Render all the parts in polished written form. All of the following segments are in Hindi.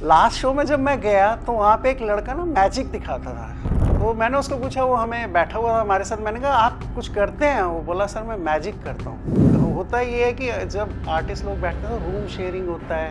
लास्ट शो में जब मैं गया तो वहाँ पे एक लड़का ना मैजिक दिखाता था। तो मैंने उसको पूछा, वो हमें बैठा हुआ था हमारे साथ, मैंने कहा आप कुछ करते हैं? वो बोला सर मैं मैजिक करता हूँ। तो होता ये है कि जब आर्टिस्ट लोग बैठते हैं तो रूम शेयरिंग होता है,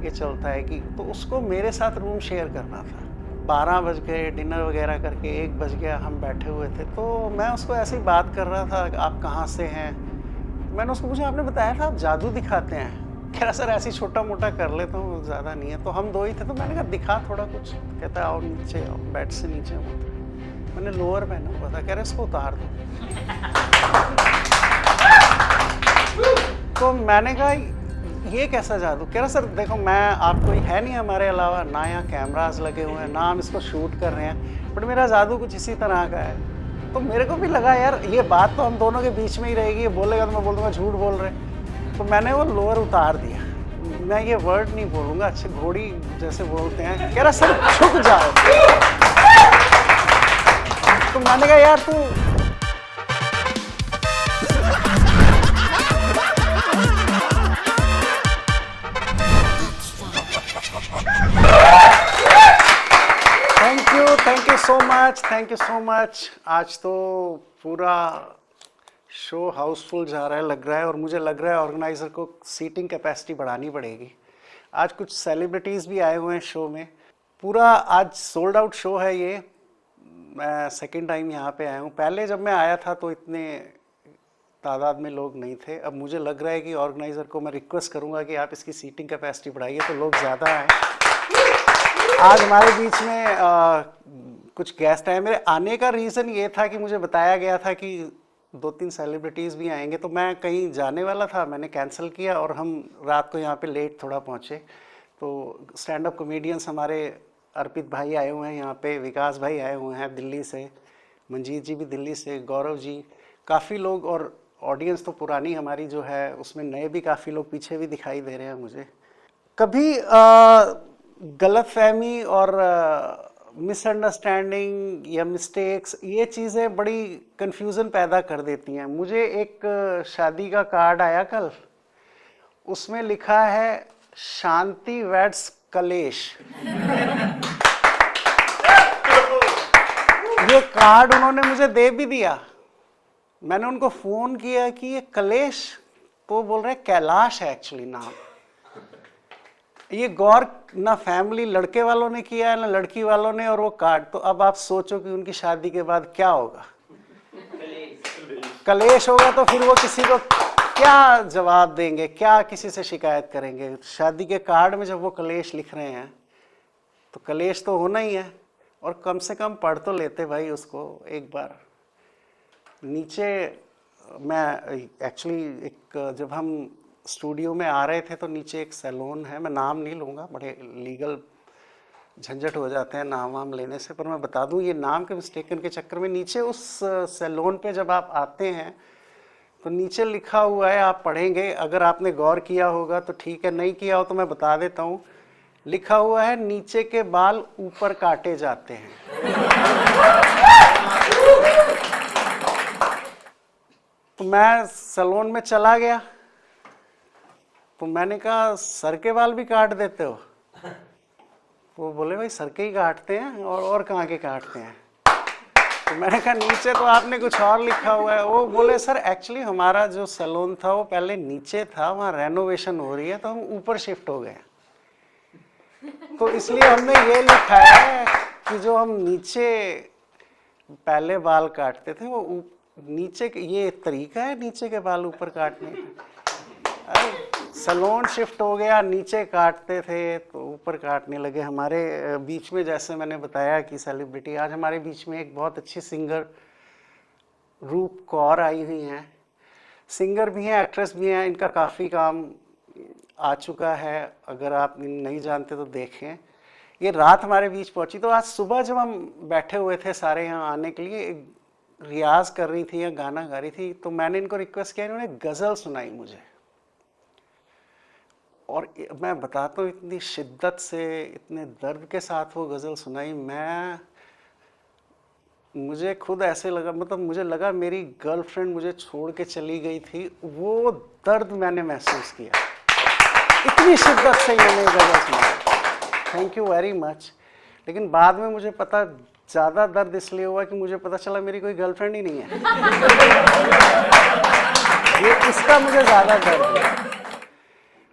ये चलता है कि, तो उसको मेरे साथ रूम शेयर करना था। 12 बज गए, डिनर वगैरह करके 1 बज गया, हम बैठे हुए थे। तो मैं उसको ऐसे ही बात कर रहा था, आप कहाँ से हैं? मैंने उसको पूछा, आपने बताया था आप जादू दिखाते हैं। कह रहा सर ऐसे ही छोटा मोटा कर लेता हूँ, ज़्यादा नहीं है। तो हम 2 ही थे, तो मैंने कहा दिखा थोड़ा कुछ। कहता आओ नीचे आओ, बेड से नीचे उतर। मैंने लोअर पहना हुआ था, कह रहे इसको उतार दो। तो मैंने कहा ये कैसा जादू? कह रहा सर देखो, मैं आप कोई है नहीं हमारे अलावा, ना यहाँ कैमरास लगे हुए हैं, ना हम इसको शूट कर रहे हैं, बट मेरा जादू कुछ इसी तरह का है। तो मेरे को भी लगा यार ये बात तो हम दोनों के बीच में ही रहेगी, ये बोलेगा तो मैं बोल दूंगा झूठ बोल रहे। तो मैंने वो लोअर उतार दिया। मैं ये वर्ड नहीं बोलूँगा, अच्छे घोड़ी जैसे बोलते हैं। कह रहा सर झुक जाओ। तो मैंने कहा यार तू thank you so much, thank you so much. आज तो पूरा शो हाउसफुल जा रहा है लग रहा है, और मुझे लग रहा है ऑर्गेनाइज़र को सीटिंग कैपेसिटी बढ़ानी पड़ेगी। आज कुछ सेलिब्रिटीज़ भी आए हुए हैं शो में। पूरा आज सोल्ड आउट शो है ये। मैं सेकंड टाइम यहाँ पे आया हूँ। पहले जब मैं आया था तो इतने तादाद में लोग नहीं थे। अब मुझे लग रहा है कि ऑर्गेनाइज़र को मैं रिक्वेस्ट करूँगा कि आप इसकी सीटिंग कैपेसिटी बढ़ाइए तो लोग ज़्यादा आएँ। आज हमारे बीच में कुछ गेस्ट आए। मेरे आने का रीज़न ये था कि मुझे बताया गया था कि 2-3 सेलिब्रिटीज़ भी आएंगे, तो मैं कहीं जाने वाला था, मैंने कैंसिल किया और हम रात को यहाँ पे लेट थोड़ा पहुँचे। तो स्टैंड अप कॉमेडियंस हमारे अर्पित भाई आए हुए हैं यहाँ पे, विकास भाई आए हुए हैं दिल्ली से, मंजीत जी भी दिल्ली से, गौरव जी, काफ़ी लोग। और ऑडियंस तो पुरानी हमारी जो है उसमें नए भी काफ़ी लोग पीछे भी दिखाई दे रहे हैं मुझे। कभी गलतफहमी और मिसअंडरस्टैंडिंग या मिस्टेक्स, ये चीज़ें बड़ी कंफ्यूजन पैदा कर देती हैं। मुझे एक शादी का कार्ड आया कल, उसमें लिखा है शांति वेड्स कलेश। ये कार्ड उन्होंने मुझे दे भी दिया। मैंने उनको फ़ोन किया कि ये कलेश, तो बोल रहे कैलाश है एक्चुअली नाम। ये गौर ना फैमिली लड़के वालों ने किया है ना लड़की वालों ने, और वो कार्ड। तो अब आप सोचो कि उनकी शादी के बाद क्या होगा। कलेश होगा तो फिर वो किसी को क्या जवाब देंगे, क्या किसी से शिकायत करेंगे। शादी के कार्ड में जब वो कलेश लिख रहे हैं तो कलेश तो होना ही है। और कम से कम पढ़ तो लेते भाई उसको एक बार। नीचे मैं एक्चुअली जब हम स्टूडियो में आ रहे थे तो नीचे एक सैलून है, मैं नाम नहीं लूँगा, बड़े लीगल झंझट हो जाते हैं नाम वाम लेने से, पर मैं बता दूँ ये नाम के मिस्टेकन के चक्कर में नीचे उस सैलून पे जब आप आते हैं तो नीचे लिखा हुआ है, आप पढ़ेंगे, अगर आपने गौर किया होगा तो ठीक है, नहीं किया हो तो मैं बता देता हूँ। लिखा हुआ है नीचे के बाल ऊपर काटे जाते हैं। तो मैं सैलून में चला गया तो मैंने कहा सर के बाल भी काट देते हो? वो बोले भाई सर के ही काटते हैं, और कहाँ के काटते हैं? तो मैंने कहा नीचे तो आपने कुछ और लिखा हुआ है। वो बोले सर एक्चुअली हमारा जो सैलून था वो पहले नीचे था, वहाँ रेनोवेशन हो रही है तो हम ऊपर शिफ्ट हो गए, तो इसलिए हमने ये लिखा है कि जो हम नीचे पहले बाल काटते थे वो नीचे, ये तरीका है नीचे के बाल ऊपर काटने का। सैलून शिफ्ट हो गया, नीचे काटते थे तो ऊपर काटने लगे। हमारे बीच में जैसे मैंने बताया कि सेलिब्रिटी, आज हमारे बीच में एक बहुत अच्छी सिंगर रूप कौर आई हुई हैं। सिंगर भी हैं, एक्ट्रेस भी हैं, इनका काफ़ी काम आ चुका है, अगर आप नहीं जानते तो देखें। ये रात हमारे बीच पहुंची, तो आज सुबह जब हम बैठे हुए थे सारे यहाँ आने के लिए, रियाज कर रही थी या गाना गा रही थी, तो मैंने इनको रिक्वेस्ट किया, इन्होंने गज़ल सुनाई मुझे। और मैं बताता हूँ इतनी शिद्दत से, इतने दर्द के साथ वो गज़ल सुनाई। मुझे खुद ऐसे लगा, मतलब मुझे लगा मेरी गर्लफ्रेंड मुझे छोड़ के चली गई थी, वो दर्द मैंने महसूस किया, इतनी शिद्दत से इन्होंने गज़ल सुनाई। Thank you very much. लेकिन बाद में मुझे पता, ज़्यादा दर्द इसलिए हुआ कि मुझे पता चला मेरी कोई गर्लफ्रेंड ही नहीं है। ये इसका मुझे ज़्यादा दर्द हुआ।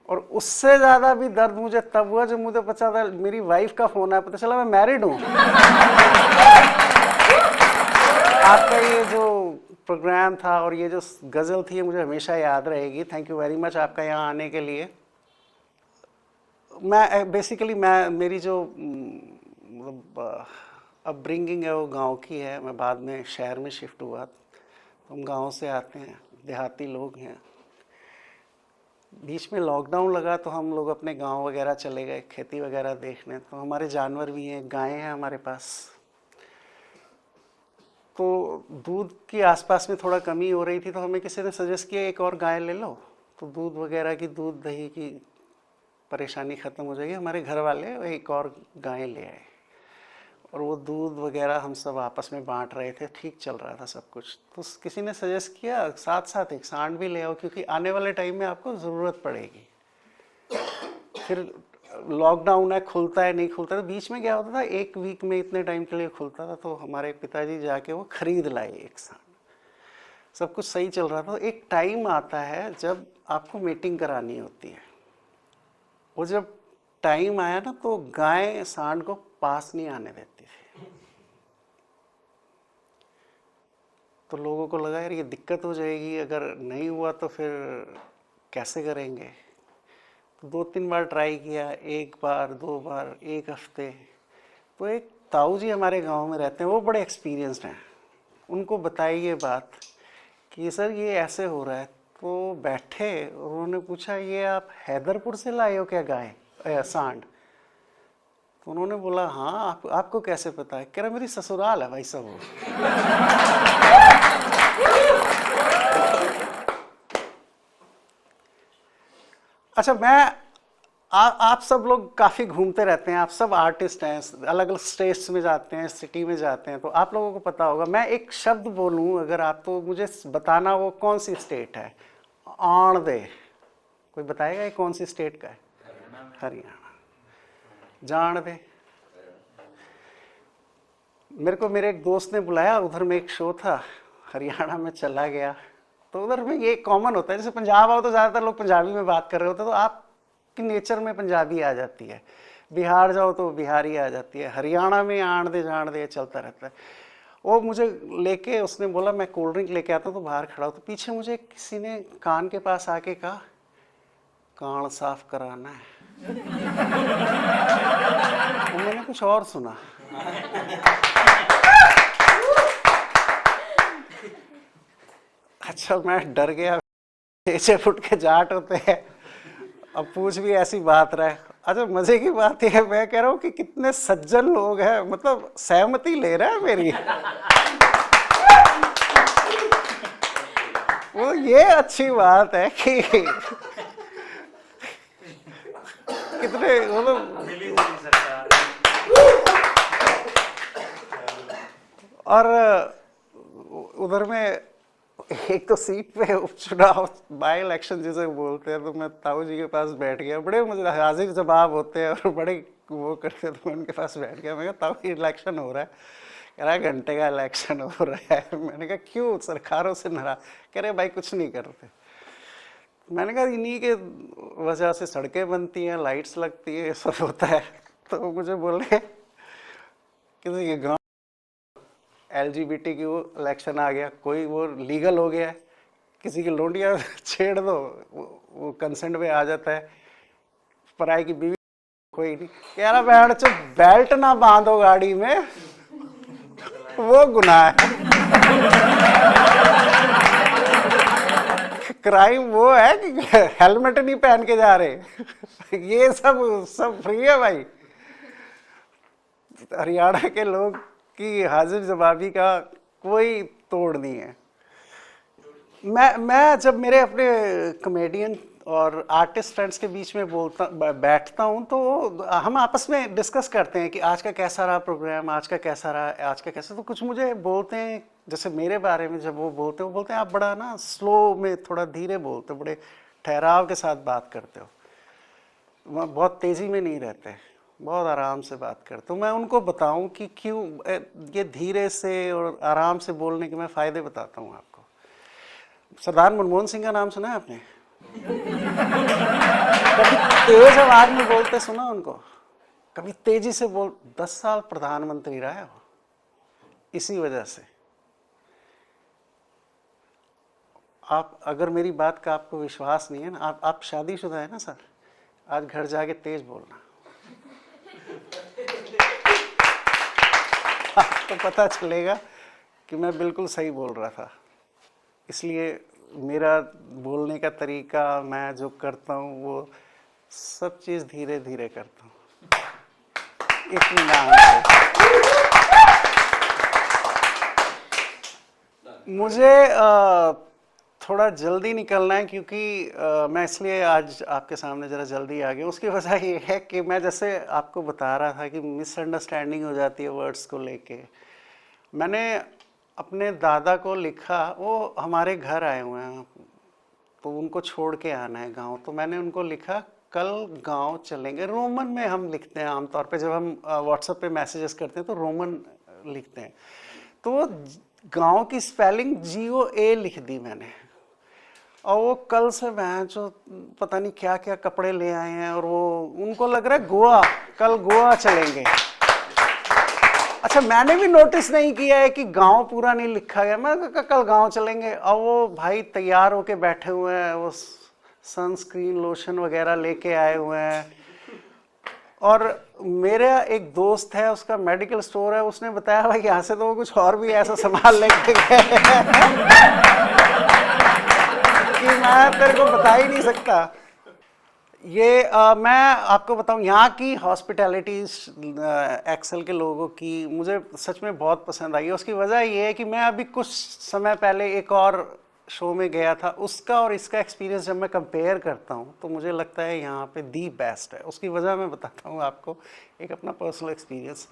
और उससे ज़्यादा भी दर्द मुझे तब हुआ जब मुझे पता था मेरी वाइफ का फ़ोन आया, पता चला मैं मैरिड हूँ। आपका ये जो प्रोग्राम था और ये जो गज़ल थी, ये मुझे हमेशा याद रहेगी। थैंक यू वेरी मच आपका यहाँ आने के लिए। मैं बेसिकली मेरी जो मतलब अपब्रिंगिंग है वो गांव की है। मैं बाद में शहर में शिफ्ट हुआ, तो हम गांव से आते हैं, देहाती लोग हैं। बीच में लॉकडाउन लगा तो हम लोग अपने गांव वगैरह चले गए खेती वगैरह देखने। तो हमारे जानवर भी हैं, गायें हैं हमारे पास। तो दूध की आसपास में थोड़ा कमी हो रही थी, तो हमें किसी ने सजेस्ट किया एक और गाय ले लो, तो दूध वगैरह की, दूध दही की परेशानी ख़त्म हो जाएगी। हमारे घर वाले एक और गाय ले आए और वो दूध वगैरह हम सब आपस में बांट रहे थे, ठीक चल रहा था सब कुछ। तो किसी ने सजेस्ट किया साथ साथ एक सांड भी ले आओ, क्योंकि आने वाले टाइम में आपको ज़रूरत पड़ेगी। फिर लॉकडाउन है, खुलता है नहीं खुलता, तो बीच में क्या होता था, एक वीक में इतने टाइम के लिए खुलता था, तो हमारे पिताजी जाके वो खरीद लाए एक सांड। सब कुछ सही चल रहा था। तो एक टाइम आता है जब आपको मीटिंग करानी होती है। वो जब टाइम आया ना, तो गाय सांड को पास नहीं आने देती थी। तो लोगों को लगा यार ये दिक्कत हो जाएगी, अगर नहीं हुआ तो फिर कैसे करेंगे। तो 2-3 बार ट्राई किया, एक बार 2 बार, एक हफ्ते। तो एक ताऊ जी हमारे गांव में रहते हैं, वो बड़े एक्सपीरियंस्ड हैं। उनको बताई ये बात कि सर ये ऐसे हो रहा है। तो बैठे, उन्होंने पूछा ये आप हैदरपुर से लाए हो क्या गाय सांड? तो उन्होंने बोला हाँ, आपको कैसे पता है? कह रहा मेरी ससुराल है भाई साहब। अच्छा, आप सब लोग काफ़ी घूमते रहते हैं, आप सब आर्टिस्ट हैं, अलग अलग स्टेट्स में जाते हैं, सिटी में जाते हैं, तो आप लोगों को पता होगा। मैं एक शब्द बोलूँ अगर आप, तो मुझे बताना वो कौन सी स्टेट है। आंधे, कोई बताएगा ये कौन सी स्टेट का है? हरियाणा। जान दे। मेरे को मेरे एक दोस्त ने बुलाया, उधर में एक शो था, हरियाणा में चला गया। तो उधर में ये कॉमन होता है, जैसे पंजाब आओ तो ज़्यादातर लोग पंजाबी में बात कर रहे होते हैं, तो आपकी नेचर में पंजाबी आ जाती है। बिहार जाओ तो बिहारी आ जाती है। हरियाणा में आण दे जान दे चलता रहता है। वो मुझे लेके, उसने बोला मैं कोल्ड ड्रिंक लेके आता हूँ, तो बाहर खड़ा हो, तो पीछे मुझे किसी ने कान के पास आके कहा कान साफ कराना है। तो मैंने कुछ और सुना। अच्छा, मैं डर गया। 6 फुट के जाट होते हैं, अब पूछ भी ऐसी बात रहे। अच्छा, मजे की बात है, मैं कह रहा हूँ कि कितने सज्जन लोग हैं, मतलब सहमति ले रहे हैं मेरी। वो ये अच्छी बात है कि कितने मतलब। और उधर में एक तो सीट पे उपचुनाव, बाई इलेक्शन जिसे बोलते हैं, तो मैं ताऊ जी के पास बैठ गया। बड़े मुझे हाजिर जवाब होते हैं और बड़े वो करते हैं, तो मैं उनके पास बैठ गया। मैं कहा ताऊ इलेक्शन हो रहा है। कह रहा है घंटे का इलेक्शन हो रहा है। मैंने कहा क्यों? सरकारों से नाराज? कह रहे भाई कुछ नहीं करते। मैंने कहा इन्हीं के वजह से सड़कें बनती हैं, लाइट्स लगती है, सब होता है। तो मुझे बोले कि ये गाँव LGBT की वो इलेक्शन आ गया, कोई वो लीगल हो गया है, किसी की लोंडियाँ छेड़ दो वो कंसेंट पे आ जाता है, पराई की बीवी कोई नहीं। कह रहा बैठ चो, बेल्ट ना बांधो गाड़ी में, वो गुनाह है। क्राइम वो है कि हेलमेट नहीं पहन के जा रहे। ये सब फ्री है भाई। हरियाणा के लोग की हाजिर जवाबी का कोई तोड़ नहीं है। मैं जब मेरे अपने कॉमेडियन और आर्टिस्ट फ्रेंड्स के बीच में बैठता हूँ, तो हम आपस में डिस्कस करते हैं कि आज का कैसा रहा प्रोग्राम, आज का कैसा रहा, आज का कैसा। तो कुछ मुझे बोलते हैं, जैसे मेरे बारे में जब वो बोलते हैं आप बड़ा ना स्लो में, थोड़ा धीरे बोलते हो, बड़े ठहराव के साथ बात करते हो, बहुत तेज़ी में नहीं रहते। बहुत आराम से बात करते हो। मैं उनको बताऊं कि क्यों ये धीरे से और आराम से बोलने के मैं फ़ायदे बताता हूं आपको। सरदार मनमोहन सिंह का नाम सुना है आपने? कभी तेज आवाज में बोलते सुना उनको? कभी तेजी से बोल, 10 साल प्रधानमंत्री रहा है वो, इसी वजह से। आप अगर मेरी बात का आपको विश्वास नहीं है ना, आप शादीशुदा है ना सर, आज घर जाके तेज बोलना, आपको पता चलेगा कि मैं बिल्कुल सही बोल रहा था। इसलिए मेरा बोलने का तरीका, मैं जो करता हूँ वो सब चीज़ धीरे धीरे करता हूँ, इत्मीनान से। मुझे थोड़ा जल्दी निकलना है क्योंकि मैं इसलिए आज आपके सामने ज़रा जल्दी आ गया। उसकी वजह ये है कि मैं जैसे आपको बता रहा था कि मिसअंडरस्टैंडिंग हो जाती है वर्ड्स को लेके। मैंने अपने दादा को लिखा, वो हमारे घर आए हुए हैं तो उनको छोड़ के आना है गांव, तो मैंने उनको लिखा कल गांव चलेंगे। रोमन में हम लिखते हैं आमतौर पे, जब हम व्हाट्सएप पे मैसेजेस करते हैं तो रोमन लिखते हैं। तो गांव की स्पेलिंग GOA लिख दी मैंने, और वो कल से मैं जो पता नहीं क्या क्या कपड़े ले आए हैं, और वो उनको लग रहा है गोवा, कल गोवा चलेंगे। अच्छा, मैंने भी नोटिस नहीं किया है कि गांव पूरा नहीं लिखा गया। मैं कल गांव चलेंगे, और वो भाई तैयार होके बैठे हुए हैं, वो सनस्क्रीन लोशन वगैरह लेके आए हुए हैं। और मेरा एक दोस्त है, उसका मेडिकल स्टोर है, उसने बताया भाई यहाँ से तो वो कुछ और भी ऐसा सामान लेके गए कि मैं तेरे को बता ही नहीं सकता। ये मैं आपको बताऊं, यहाँ की हॉस्पिटैलिटी एक्सेल के लोगों की मुझे सच में बहुत पसंद आई है। उसकी वजह ये है कि मैं अभी कुछ समय पहले एक और शो में गया था, उसका और इसका एक्सपीरियंस जब मैं कंपेयर करता हूँ तो मुझे लगता है यहाँ पे दी बेस्ट है। उसकी वजह मैं बताता हूँ आपको, एक अपना पर्सनल एक्सपीरियंस।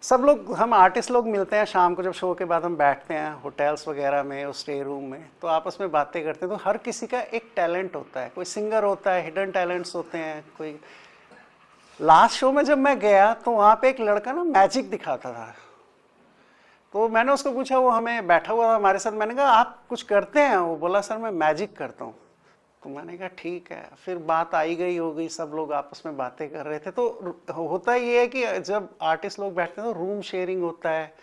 सब लोग, हम आर्टिस्ट लोग मिलते हैं शाम को, जब शो के बाद हम बैठते हैं होटल्स वगैरह में, उस स्टे रूम में, तो आपस में बातें करते हैं। तो हर किसी का एक टैलेंट होता है, कोई सिंगर होता है, हिडन टैलेंट्स होते हैं कोई। लास्ट शो में जब मैं गया तो वहाँ पे एक लड़का ना मैजिक दिखाता था, तो मैंने उसको पूछा, वो हमें बैठा हुआ था हमारे साथ, मैंने कहा आप कुछ करते हैं? वो बोला सर मैं मैजिक करता हूँ। तो मैंने कहा ठीक है। फिर बात आई गई हो गई, सब लोग आपस में बातें कर रहे थे। तो होता ये है कि जब आर्टिस्ट लोग बैठते हैं तो रूम शेयरिंग होता है,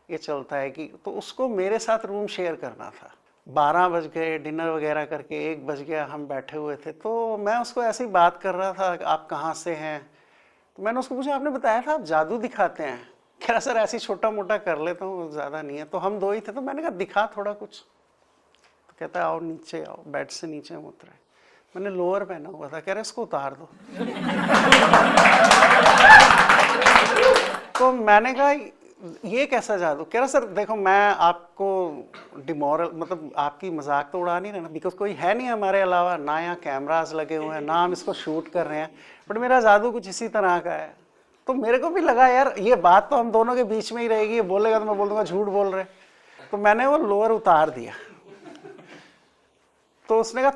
ये चलता है कि, तो उसको मेरे साथ रूम शेयर करना था। 12 बज गए, डिनर वगैरह करके 1 बज गया, हम बैठे हुए थे। तो मैं उसको ऐसे ही बात कर रहा था, आप कहाँ से हैं? तो मैंने उसको पूछा, आपने बताया था आप जादू दिखाते हैं? कह रहा सर ऐसे छोटा मोटा कर लेता हूँ, ज़्यादा नहीं है। तो हम 2 ही थे, तो मैंने कहा दिखा थोड़ा कुछ। तो कहता है आओ नीचे आओ। बेड से नीचे हम उतरे, मैंने लोअर पहना हुआ था, कह रहे इसको उतार दो। तो मैंने कहा ये कैसा जादू? कह रहा सर देखो मैं आपको डिमोरल, मतलब आपकी मजाक तो उड़ा नहीं रहा ना, बिकॉज कोई है नहीं हमारे अलावा, ना यहाँ कैमरास लगे हुए हैं, ना हम इसको शूट कर रहे हैं, बट मेरा जादू कुछ इसी तरह का है। तो मेरे को भी लगा यार ये बात तो हम दोनों के बीच में ही रहेगी, ये बोलेगा तो मैं बोल दूंगा झूठ बोल रहे। तो मैंने वो लोअर उतार दिया। तो उसने कहा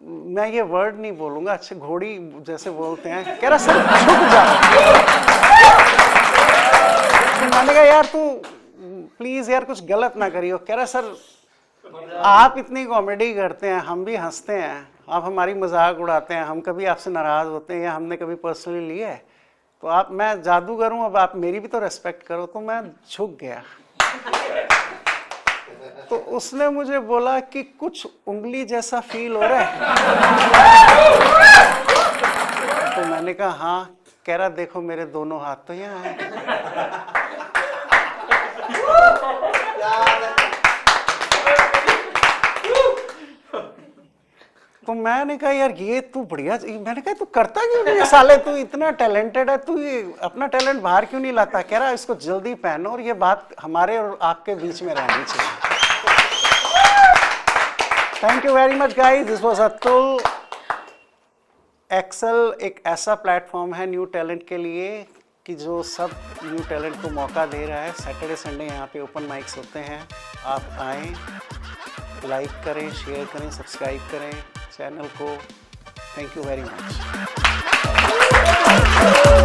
मैं ये वर्ड नहीं बोलूंगा, अच्छे घोड़ी जैसे बोलते हैं। कह रहा सर झुक जा। तो मैंने कहा यार तू प्लीज यार कुछ गलत ना करियो। कह रहा सर आप इतनी कॉमेडी करते हैं, हम भी हंसते हैं, आप हमारी मजाक उड़ाते हैं, हम कभी आपसे नाराज होते हैं या हमने कभी पर्सनली लिया है, तो आप, मैं जादू करूं, अब आप मेरी भी तो रेस्पेक्ट करो। तो मैं झुक गया। तो उसने मुझे बोला कि कुछ उंगली जैसा फील हो रहा है। तो मैंने कहा हाँ। कह रहा देखो मेरे दोनों हाथ तो यहाँ हैं। तो मैंने कहा यार ये तू बढ़िया, मैंने कहा तू करता क्यों नहीं साले, तू इतना टैलेंटेड है, तू ये अपना टैलेंट बाहर क्यों नहीं लाता? कह रहा इसको जल्दी पहनो और ये बात हमारे और आपके बीच में रहनी चाहिए। Thank you very much guys, this was Atul. Excel एक ऐसा प्लेटफॉर्म है न्यू टैलेंट के लिए कि जो सब न्यू टैलेंट को मौका दे रहा है। सैटरडे संडे यहाँ पे ओपन माइक्स होते हैं, आप आएँ, लाइक करें, शेयर करें, सब्सक्राइब करें चैनल को। Thank you very much. है।